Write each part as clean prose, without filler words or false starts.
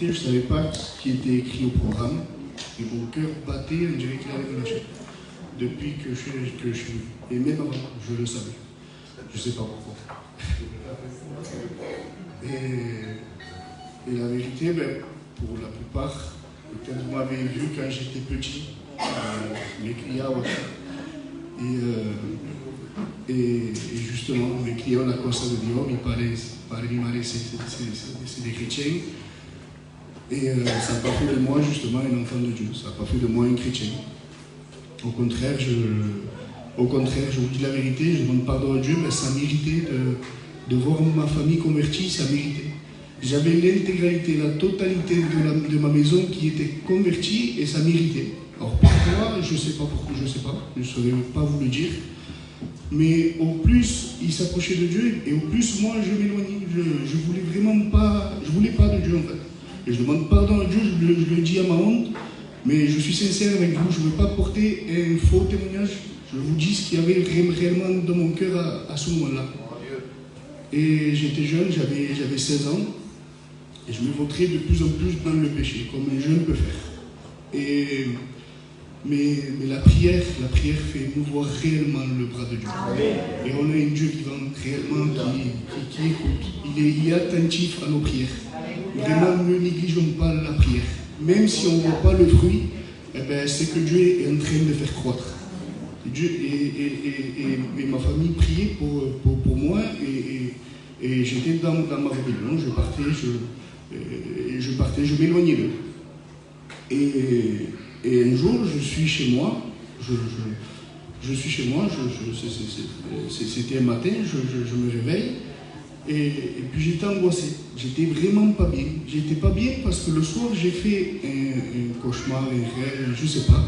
vérité, je ne savais pas ce qui était écrit au programme. Et mon cœur battait, on dirait qu'il allait me lâcher. Depuis que je suis. Et même avant, je le savais. Je ne sais pas pourquoi. Et la vérité, ben, pour la plupart, peut-être vous m'avez vu quand j'étais petit, mes clients aussi. Et justement, mes clients, la Costa de Dior, ils parlaient, c'est des chrétiens. Et ça n'a pas fait de moi justement un enfant de Dieu, ça n'a pas fait de moi un chrétien. Au contraire, je vous dis la vérité, je demande pardon à Dieu, mais ça méritait de voir ma famille convertie, ça méritait. J'avais l'intégralité, la totalité de ma maison qui était convertie et ça méritait. Alors pourquoi, je ne sais pas pourquoi, je ne sais pas, je ne saurais pas vous le dire. Mais au plus il s'approchait de Dieu et au plus moi je m'éloignais. Je voulais vraiment pas, je voulais pas de Dieu en fait. Et je demande pardon à Dieu, je le dis à ma honte, mais je suis sincère avec vous, je ne veux pas porter un faux témoignage. Je vous dis ce qu'il y avait réellement dans mon cœur à ce moment-là. Et j'étais jeune, j'avais 16 ans, et je me vautrais de plus en plus dans le péché, comme un jeune peut faire. Mais la prière fait mouvoir réellement le bras de Dieu. Et on a un Dieu qui réellement, qui écoute. Il est attentif à nos prières. Vraiment, ne négligeons pas la prière. Même si on ne voit pas le fruit, eh ben, c'est que Dieu est en train de faire croître. Dieu, et ma famille priait pour moi et j'étais dans ma rébellion. Je partais, je m'éloignais d'eux. Et un jour, je suis chez moi, c'était un matin, je me réveille, et puis j'étais angoissé, j'étais vraiment pas bien. J'étais pas bien parce que le soir, j'ai fait un cauchemar, un rêve, je sais pas.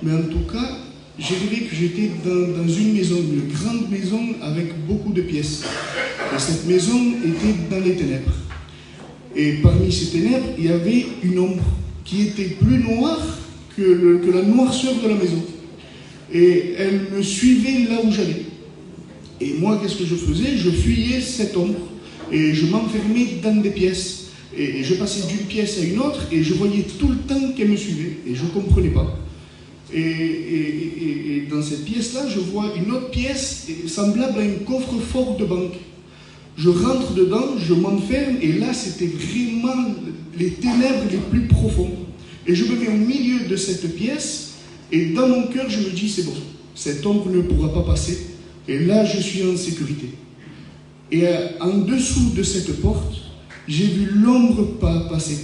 Mais en tout cas, j'ai rêvé que j'étais dans une maison, une grande maison avec beaucoup de pièces. Et cette maison était dans les ténèbres. Et parmi ces ténèbres, il y avait une ombre qui était plus noire que la noirceur de la maison. Et elle me suivait là où j'allais. Et moi, qu'est-ce que je faisais? Je fuyais cette ombre et je m'enfermais dans des pièces. Et je passais d'une pièce à une autre et je voyais tout le temps qu'elle me suivait et je ne comprenais pas. Et dans cette pièce-là, je vois une autre pièce semblable à un coffre-fort de banque. Je rentre dedans, je m'enferme et là, c'était vraiment les ténèbres les plus profondes. Et je me mets au milieu de cette pièce, et dans mon cœur, je me dis, c'est bon, cette ombre ne pourra pas passer, et là, je suis en sécurité. Et en dessous de cette porte, j'ai vu l'ombre passer.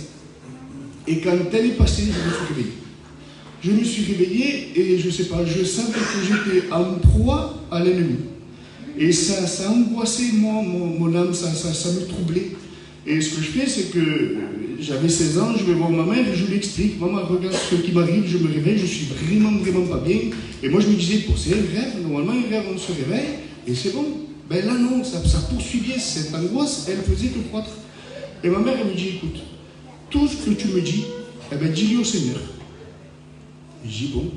Et quand elle est passée, je me suis réveillé. Je me suis réveillé, et je ne sais pas, je savais que j'étais en proie à l'ennemi. Et ça angoissait mon âme, ça me troublait. Et ce que je fais, c'est que j'avais 16 ans, je vais voir ma mère et je lui explique, maman, regarde ce qui m'arrive, je me réveille, je suis vraiment pas bien. Et moi je me disais, c'est un rêve, normalement un rêve, on se réveille, et c'est bon. Ben là non, ça poursuivait, cette angoisse, elle faisait que croître. Et ma mère, elle me dit, écoute, tout ce que tu me dis, eh ben dis-le au Seigneur. Et je dis, bon,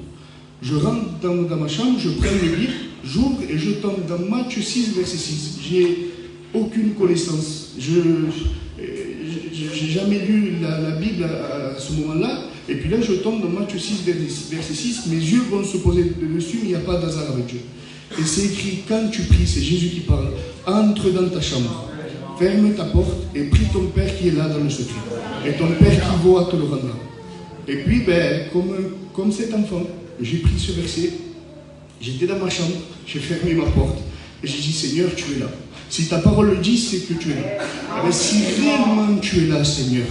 je rentre dans ma chambre, je prends le livre, j'ouvre et je tombe dans Matthieu 6, verset 6. J'ai aucune connaissance. Je n'ai jamais lu la Bible à ce moment-là. Et puis là, je tombe dans Matthieu 6, verset 6. Mes yeux vont se poser dessus, mais il n'y a pas d'hasard avec Dieu. Et c'est écrit, quand tu pries, c'est Jésus qui parle, entre dans ta chambre, ferme ta porte et prie ton Père qui est là dans le secret. Et ton Père qui voit te le rendra. Et puis, ben, comme cet enfant, j'ai pris ce verset, j'étais dans ma chambre, j'ai fermé ma porte, et j'ai dit, Seigneur, tu es là. Si ta parole le dit, c'est que tu es là. Mais si réellement tu es là, Seigneur,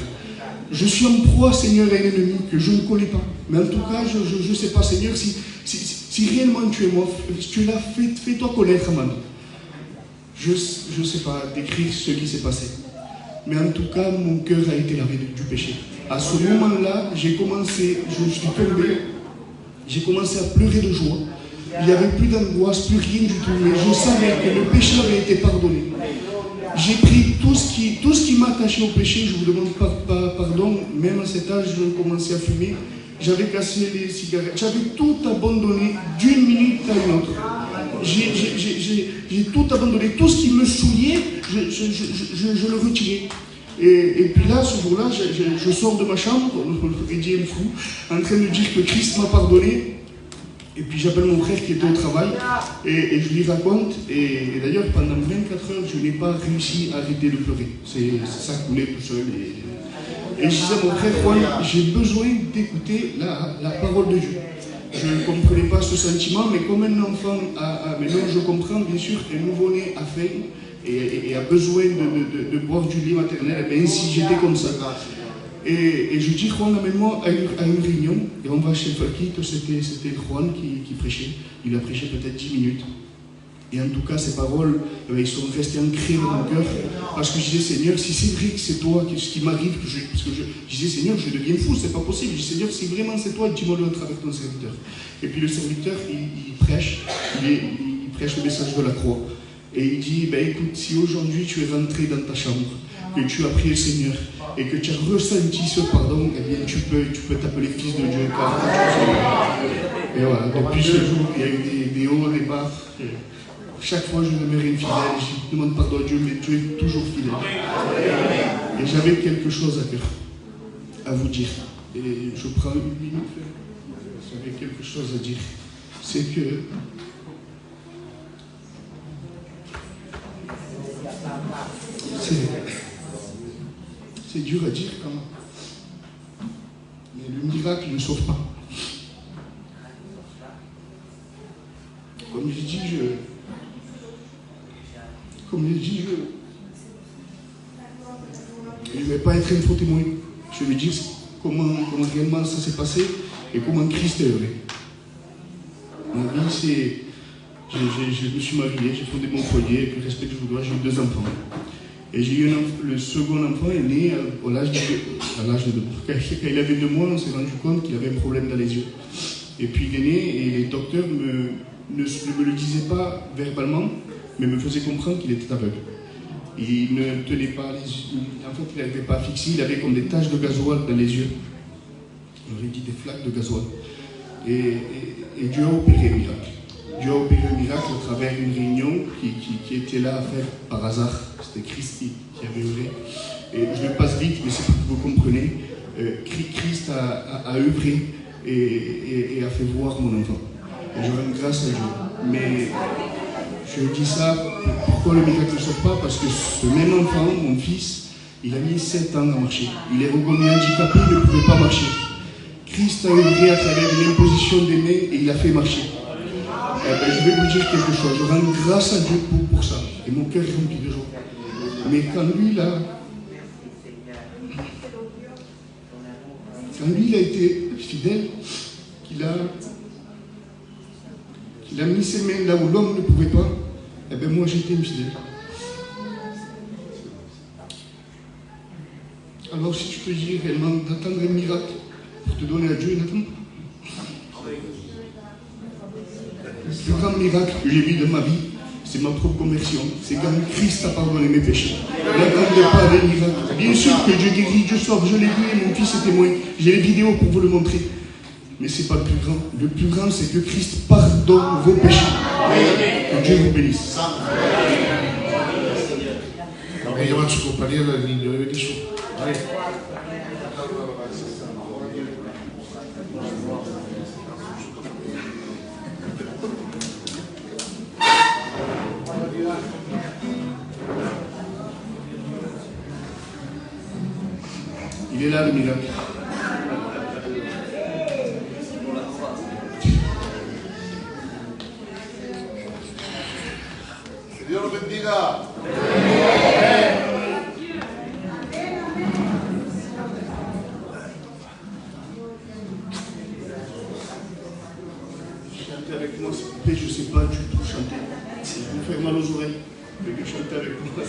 je suis en proie, Seigneur, à un ennemi que je ne connais pas. Mais en tout cas, je ne sais pas, Seigneur, si réellement tu es moi, tu es là, fais-toi connaître, maman. Je ne sais pas décrire ce qui s'est passé. Mais en tout cas, mon cœur a été lavé du péché. À ce moment-là, je suis tombé, j'ai commencé à pleurer de joie. Il n'y avait plus d'angoisse, plus rien du tout. Mais je savais que le péché avait été pardonné. J'ai pris tout ce qui m'attachait au péché. Je vous demande pardon. Même à cet âge, je commençais à fumer. J'avais cassé les cigarettes. J'avais tout abandonné d'une minute à une autre. J'ai tout abandonné. Tout ce qui me souillait, je le retirais. Et puis là, ce jour-là, je sors de ma chambre, Eddie est fou, en train de dire que Christ m'a pardonné. Et puis j'appelle mon frère qui était au travail et je lui raconte. Et d'ailleurs, pendant 24 heures, je n'ai pas réussi à arrêter de pleurer. C'est ça coulait tout seul. Et je disais à mon frère, Juan, j'ai besoin d'écouter la parole de Dieu. Je ne comprenais pas ce sentiment, mais comme un enfant, maintenant je comprends bien sûr qu'un nouveau-né a faim et a besoin de boire du lait maternel, et bien ainsi j'étais comme ça. Et je dis, Juan, amène-moi à une réunion, et on va chez Falquito, c'était Juan qui prêchait, il a prêché peut-être 10 minutes. Et en tout cas, ces paroles, ils sont restées ancrées dans mon cœur, parce que je disais, Seigneur, si c'est vrai que c'est toi, ce qui m'arrive, parce que je disais, Seigneur, je deviens fou, c'est pas possible. Je dis, Seigneur, si vraiment c'est toi, dis-moi-le à travers ton serviteur. Et puis le serviteur, il prêche le message de la croix. Et il dit, ben écoute, si aujourd'hui tu es rentré dans ta chambre, que tu as prié le Seigneur, et que tu as ressenti ce pardon, eh bien tu peux t'appeler fils de Dieu. Et voilà, depuis ce jour, il y a eu des hauts, des bas. Chaque fois, je demeurais infidèle, je demande pardon à Dieu, mais tu es toujours fidèle. Et j'avais quelque chose à cœur, à vous dire. Et je prends une minute, j'avais quelque chose à dire. C'est que c'est dur à dire quand même. Mais le miracle ne sauve pas. Comme je dis, je ne vais pas être un faux témoin. Je vais dire comment réellement ça s'est passé et comment Christ est heureux. Ma vie, c'est... Je me suis marié, j'ai fondé mon foyer, et puis respect que je vous dois, j'ai eu 2 enfants. Et j'ai eu le second enfant est né à l'âge de 2 mois. Quand il avait 2 mois, on s'est rendu compte qu'il avait un problème dans les yeux. Et puis il est né et les docteurs ne me le disaient pas verbalement, mais me faisaient comprendre qu'il était aveugle. Il ne tenait pas les yeux, en fait il n'arrivait pas à fixer, il avait comme des taches de gasoil dans les yeux. On aurait dit des flaques de gasoil. Et Dieu a opéré un miracle. Dieu a opéré un miracle à travers une réunion qui était là à faire par hasard. C'était Christ qui avait œuvré. Et je le passe vite, mais c'est pour que vous compreniez. Christ a œuvré et a fait voir mon enfant. Et je rends grâce à Dieu. Mais je dis ça, pourquoi le miracle ne sort pas? Parce que ce même enfant, mon fils, il a mis 7 ans à marcher. Il est reconnu handicapé, il ne pouvait pas marcher. Christ a œuvré à travers une imposition des mains et il a fait marcher. Je vais vous dire quelque chose, je rends grâce à Dieu pour ça. Et mon cœur est rempli de joie. Mais quand lui, il a été fidèle, qu'il a mis ses mains là où l'homme ne pouvait pas, eh bien moi j'étais infidèle. Alors si tu peux dire réellement d'attendre un miracle pour te donner à Dieu, n'attends pas. Le plus grand miracle que j'ai vu de ma vie, c'est ma propre conversion. C'est quand Christ a pardonné mes péchés. N'attendez pas des miracles. Bien sûr que Dieu guérit, Dieu sauve, je l'ai vu et mon fils est témoin. J'ai les vidéos pour vous le montrer. Mais ce n'est pas le plus grand. Le plus grand, c'est que Christ pardonne vos péchés. Que Dieu vous bénisse. Il est là le miracle. Dios lo bendiga. Chantez avec moi, s'il vous plaît, je ne sais pas du tout chanter. Si vous faites mal aux oreilles, vous pouvez chanter avec moi.